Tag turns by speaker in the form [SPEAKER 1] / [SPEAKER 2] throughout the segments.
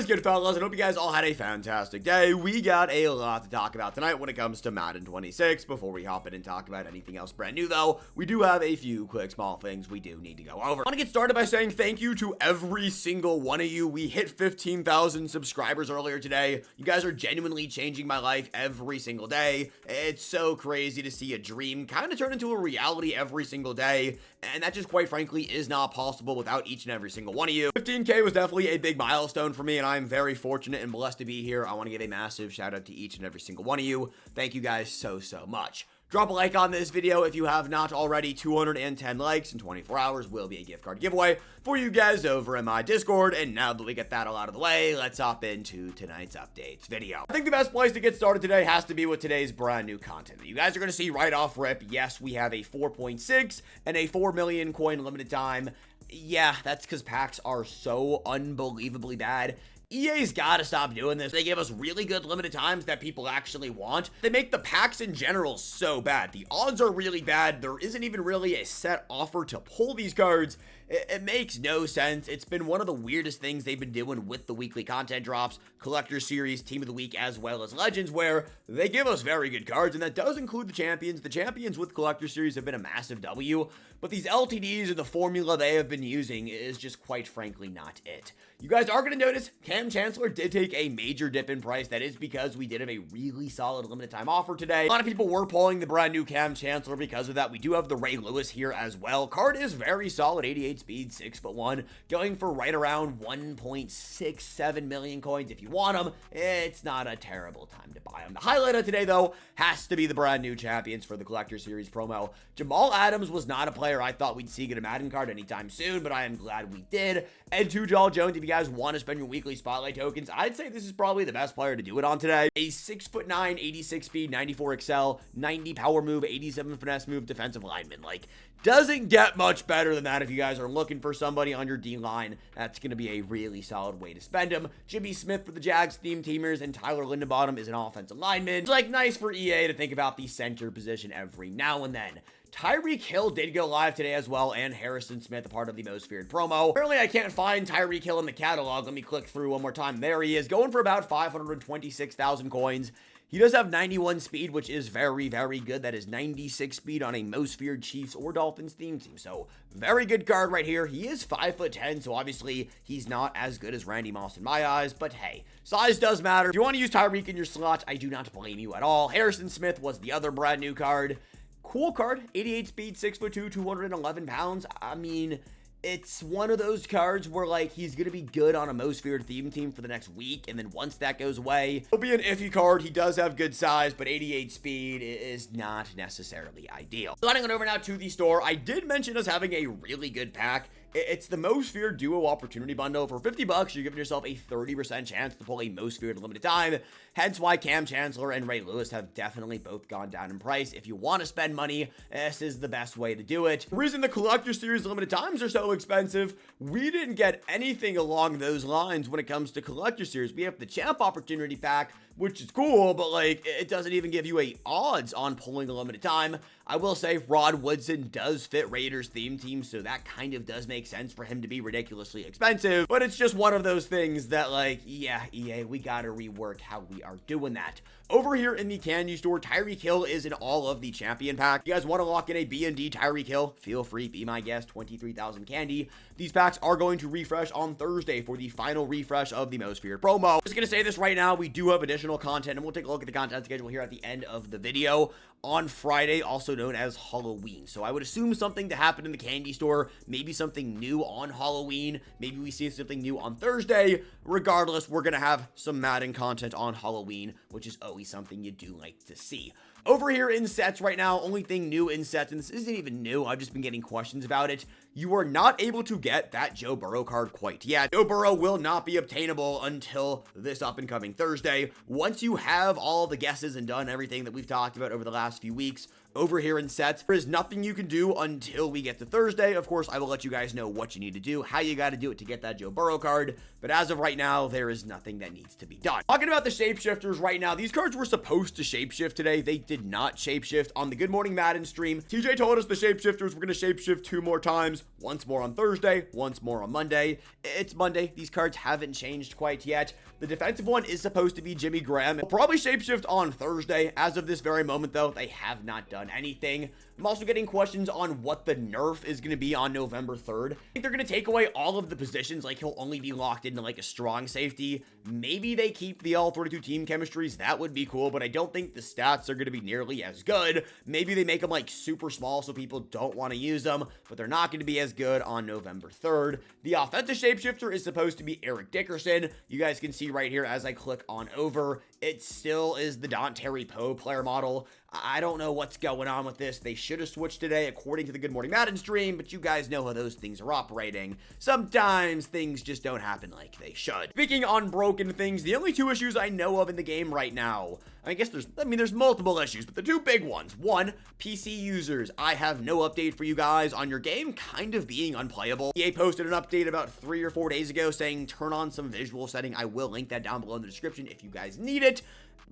[SPEAKER 1] is good, fellas? I hope you guys all had a fantastic day. We got a lot to talk about tonight when it comes to Madden 26. Before we hop in and talk about anything else brand new, though, we do have a few quick small things we do need to go over. I want to get started by saying thank you to every single one of you. We hit 15,000 subscribers earlier today. You guys are genuinely changing my life every single day. It's so crazy to see a dream kind of turn into a reality every single day, and that just quite frankly is not possible without each and every single one of you. 15K was definitely a big milestone for me, and I'm very fortunate and blessed to be here. I want to give a massive shout out to each and every single one of you. Thank you guys so much. Drop a like on this video if you have not already. 210 likes in 24 hours will be a gift card giveaway for you guys over in my Discord. And now that we get that all out of the way, let's hop into tonight's updates video. I think the best place to get started today has to be with today's brand new content that you guys are going to see right off rip. Yes, we have a 4.6 and a 4 million coin limited time. Yeah, that's because packs are so unbelievably bad. EA's gotta stop doing this. They give us really good limited times that people actually want. They make the packs in general so bad. The odds are really bad. There isn't even really a set offer to pull these cards. It makes no sense. It's been one of the weirdest things they've been doing with the weekly content drops, Collector Series, Team of the Week, as well as Legends, where they give us very good cards, and that does include the champions. The champions with Collector Series have been a massive W, but these LTDs and the formula they have been using is just quite frankly not it. You guys are going to notice Cam Chancellor did take a major dip in price. That is because we did have a really solid limited time offer today. A lot of people were pulling the brand new Cam Chancellor because of that. We do have the Ray Lewis here as well. Card is very solid, 88 speed, 6'1", going for right around 1.67 million coins. If you want them, it's not a terrible time to buy them. The highlight of today, though, has to be the brand new champions for the Collector Series promo. Jamal Adams was not a player I thought we'd see get a Madden card anytime soon, but I am glad we did. And Tujal Jones, if you guys want to spend your weekly spotlight tokens, I'd say this is probably the best player to do it on today. A 6'9", 86 speed, 94 excel, 90 power move, 87 finesse move defensive lineman. Like, doesn't get much better than that if you guys are looking for somebody on your D-line. That's going to be a really solid way to spend him. Jimmy Smith for the Jags theme teamers, and Tyler Lindenbottom is an offensive lineman. It's like nice for EA to think about the center position every now and then. Tyreek Hill did go live today as well, and Harrison Smith, a part of the Most Feared promo. Apparently, I can't find Tyreek Hill in the catalog. Let me click through one more time. There he is, going for about 526,000 coins. He does have 91 speed, which is very good. That is 96 speed on a Most Feared Chiefs or Dolphins theme team. So, very good card right here. He is 5'10", so obviously he's not as good as Randy Moss in my eyes. But hey, size does matter. If you want to use Tyreek in your slot, I do not blame you at all. Harrison Smith was the other brand new card. Cool card, 88 speed, 6'2", 211 pounds. I mean, it's one of those cards where, like, he's going to be good on a Most Feared theme team for the next week, and then once that goes away, he'll be an iffy card. He does have good size, but 88 speed is not necessarily ideal. So, heading on over now to the store, I did mention us having a really good pack. It's the Most Feared Duo Opportunity Bundle. For 50 bucks, you're giving yourself a 30% chance to pull a Most Feared limited time. Hence why Cam Chancellor and Ray Lewis have definitely both gone down in price. If you want to spend money, this is the best way to do it. The reason the Collector Series limited times are so expensive, we didn't get anything along those lines when it comes to Collector Series. We have the Champ Opportunity Pack, which is cool, but like, it doesn't even give you a odds on pulling a limited time. I will say Rod Woodson does fit Raiders theme team, so that kind of does make sense for him to be ridiculously expensive, but it's just one of those things that, like, yeah, EA, we gotta rework how we are doing that. Over here in the candy store, Tyreek Hill is in all of the champion pack. If you guys want to lock in a B&D Tyreek Hill, feel free, be my guest, 23,000 candy. These packs are going to refresh on Thursday for the final refresh of the Most Feared promo. Just gonna say this right now, we do have additional content, and we'll take a look at the content schedule here at the end of the video. On Friday, also known as Halloween. So I would assume something to happen in the candy store, maybe something new on Halloween, maybe we see something new on Thursday. Regardless, we're going to have some Madden content on Halloween, which is always something you do like to see. Over here in sets right now, only thing new in sets, and this isn't even new, I've just been getting questions about it. You are not able to get that Joe Burrow card quite yet. Joe Burrow will not be obtainable until this up and coming Thursday. Once you have all the guesses and done everything that we've talked about over the last few weeks, over here in sets, there is nothing you can do until we get to Thursday. Of course, I will let you guys know what you need to do, how you got to do it to get that Joe Burrow card, but as of right now, there is nothing that needs to be done. Talking about the shapeshifters right now, these cards were supposed to shapeshift today. They did did not shapeshift on the Good Morning Madden stream. TJ told us the shapeshifters were going to shapeshift 2 more times, once more on Thursday, once more on Monday. It's Monday. These cards haven't changed quite yet. The defensive one is supposed to be Jimmy Graham. We'll probably shapeshift on Thursday. As of this very moment, though, they have not done anything. I'm also getting questions on what the nerf is going to be on November 3rd. I think they're going to take away all of the positions, like he'll only be locked into like a strong safety. Maybe they keep the all 32 team chemistries. That would be cool, but I don't think the stats are going to be nearly as good. Maybe they make them like super small so people don't want to use them, but they're not going to be as good on November 3rd. The offensive shapeshifter is supposed to be Eric Dickerson. You guys can see right here as I click on over, it still is the Dontari Poe player model. I don't know what's going on with this. They should have switched today according to the Good Morning Madden stream, but you guys know how those things are operating. Sometimes things just don't happen like they should. Speaking on broken things, the only 2 issues I know of in the game right now, I guess there's multiple issues, but the 2 big ones. 1, PC users. I have no update for you guys on your game kind of being unplayable. EA posted an update about 3 or 4 days ago saying turn on some visual setting. I will link that down below in the description if you guys need it.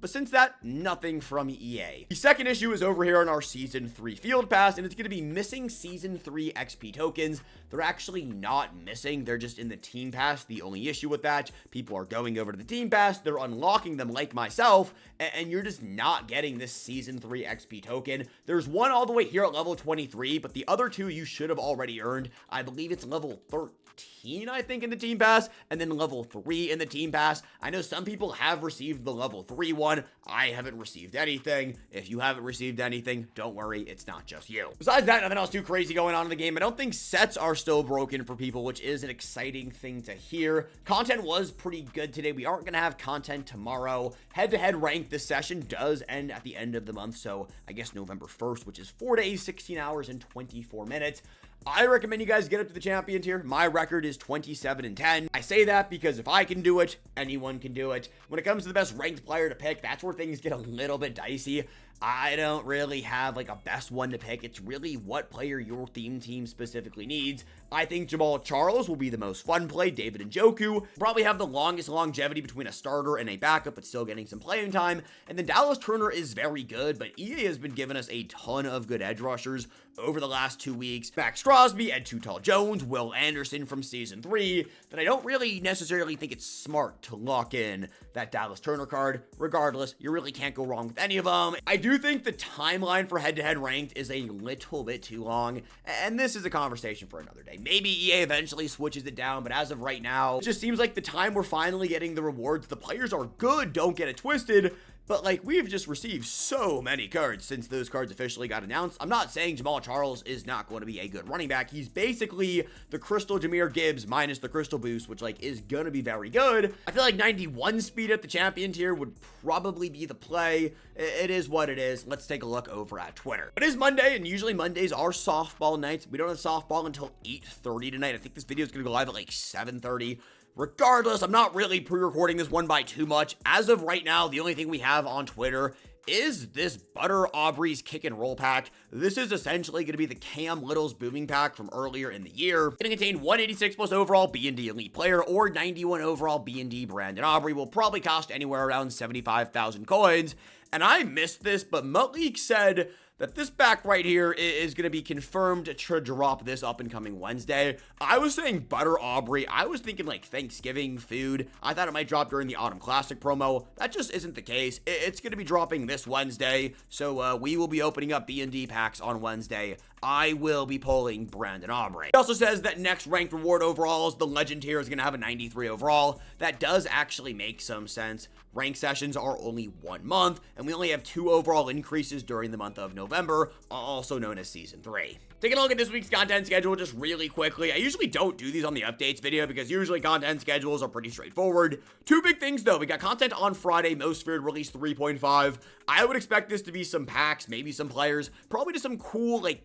[SPEAKER 1] But since that, nothing from EA. The second issue is over here on our Season 3 Field Pass, and it's going to be missing Season 3 XP tokens. They're actually not missing. They're just in the Team Pass. The only issue with that, people are going over to the Team Pass, they're unlocking them like myself, and you're just not getting this Season 3 XP token. There's one all the way here at level 23, but the other 2 you should have already earned. I believe it's level 13, I think, in the Team Pass, and then level 3 in the Team Pass. I know some people have received the level 3 one. I haven't received anything. If you haven't received anything, don't worry, it's not just you. Besides that, nothing else too crazy going on in the game. I don't think sets are still broken for people, which is an exciting thing to hear. Content was pretty good today. We aren't going to have content tomorrow. Head-to-head rank this session does end at the end of the month, so I guess November 1st, which is 4 days, 16 hours, and 24 minutes. I recommend you guys get up to the champion tier. My record is 27-10. I say that because if I can do it, anyone can do it. When it comes to the best ranked player to pick, that's where things get a little bit dicey. I don't really have like a best one to pick. It's really what player your theme team specifically needs. I think Jamal Charles will be the most fun play. David Njoku probably have the longest longevity between a starter and a backup, but still getting some playing time. And then Dallas Turner is very good, but EA has been giving us a ton of good edge rushers over the last 2 weeks. Max Crosby, Ed Too Tall Jones, Will Anderson from Season 3, that I don't really necessarily think it's smart to lock in that Dallas Turner card. Regardless, you really can't go wrong with any of them. I do think the timeline for head-to-head ranked is a little bit too long, and this is a conversation for another day. Maybe EA eventually switches it down, but as of right now, it just seems like the time we're finally getting the rewards. The players are good, don't get it twisted, but like we've just received so many cards since those cards officially got announced. I'm not saying Jamal Charles is not going to be a good running back. He's basically the Crystal Jahmyr Gibbs minus the Crystal Boost, which like is going to be very good. I feel like 91 speed at the champion tier would probably be the play. It is what it is. Let's take a look over at Twitter. It is Monday, and usually Mondays are softball nights. We don't have softball until 8:30 tonight. I think this video is going to go live at like 7:30. Regardless, I'm not really pre-recording this one by too much. As of right now, the only thing we have on Twitter is this Butter Aubrey's kick and roll pack. This is essentially going to be the Cam Little's booming pack from earlier in the year. It's going to contain 186 plus overall B&D elite player or 91 overall B&D Brandon Aubrey. Will probably cost anywhere around 75,000 coins. And I missed this, but Mutleek said that this back right here is going to be confirmed to drop this up and coming Wednesday. I was saying Butter Aubrey. I was thinking like Thanksgiving food. I thought it might drop during the Autumn Classic promo. That just isn't the case. It's going to be dropping this Wednesday, so we will be opening up B&D packs on Wednesday. I will be pulling Brandon Aubrey. He also says that next ranked reward overall is the legend tier is going to have a 93 overall. That does actually make some sense. Rank sessions are only 1 month, and we only have 2 overall increases during the month of November, also known as Season 3. Taking a look at this week's content schedule just really quickly. I usually don't do these on the updates video because usually content schedules are pretty straightforward. 2 big things though. We got content on Friday, Most Feared Release 3.5. I would expect this to be some packs, maybe some players, probably just some cool, like,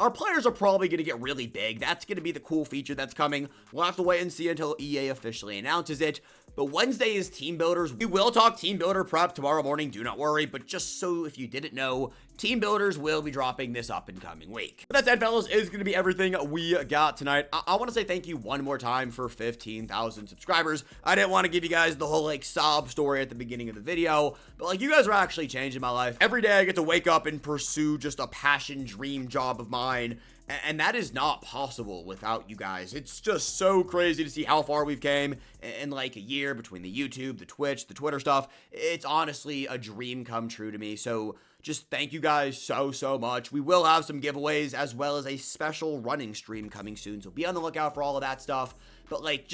[SPEAKER 1] our players are probably going to get really big. That's going to be the cool feature that's coming. We'll have to wait and see until EA officially announces it. But Wednesday is Team Builders. We will talk Team Builder prep tomorrow morning, do not worry. But just so if you didn't know, team builders will be dropping this up and coming week. But that said, fellas, is going to be everything we got tonight. I want to say thank you one more time for 15,000 subscribers. I didn't want to give you guys the whole like sob story at the beginning of the video, but like you guys are actually changing my life. Every day I get to wake up and pursue just a passion dream job of mine. And that is not possible without you guys. It's just so crazy to see how far we've came in like a year between the YouTube, the Twitch, the Twitter stuff. It's honestly a dream come true to me. So just thank you guys so much. We will have some giveaways as well as a special running stream coming soon. So be on the lookout for all of that stuff. But like,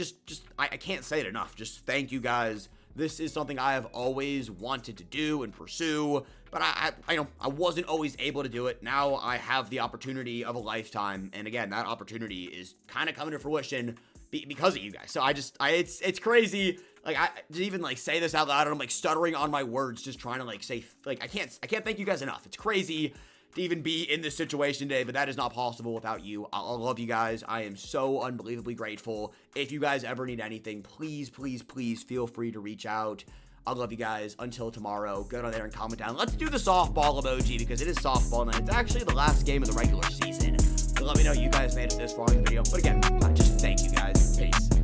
[SPEAKER 1] I can't say it enough. Just thank you guys. This is something I have always wanted to do and pursue, but I know I wasn't always able to do it. Now I have the opportunity of a lifetime, and again, that opportunity is kind of coming to fruition because of you guys. So it's crazy. Like to even like say this out loud, and I'm like stuttering on my words, just trying to like say like I can't thank you guys enough. It's crazy to even be in this situation today, but that is not possible without you. I love you guys. I am so unbelievably grateful. If you guys ever need anything, please feel free to reach out. I love you guys. Until tomorrow, go down there and comment down. Let's do the softball emoji because it is softball night. It's actually the last game of the regular season. So let me know you guys made it this far in the video. But again, just thank you guys. Peace.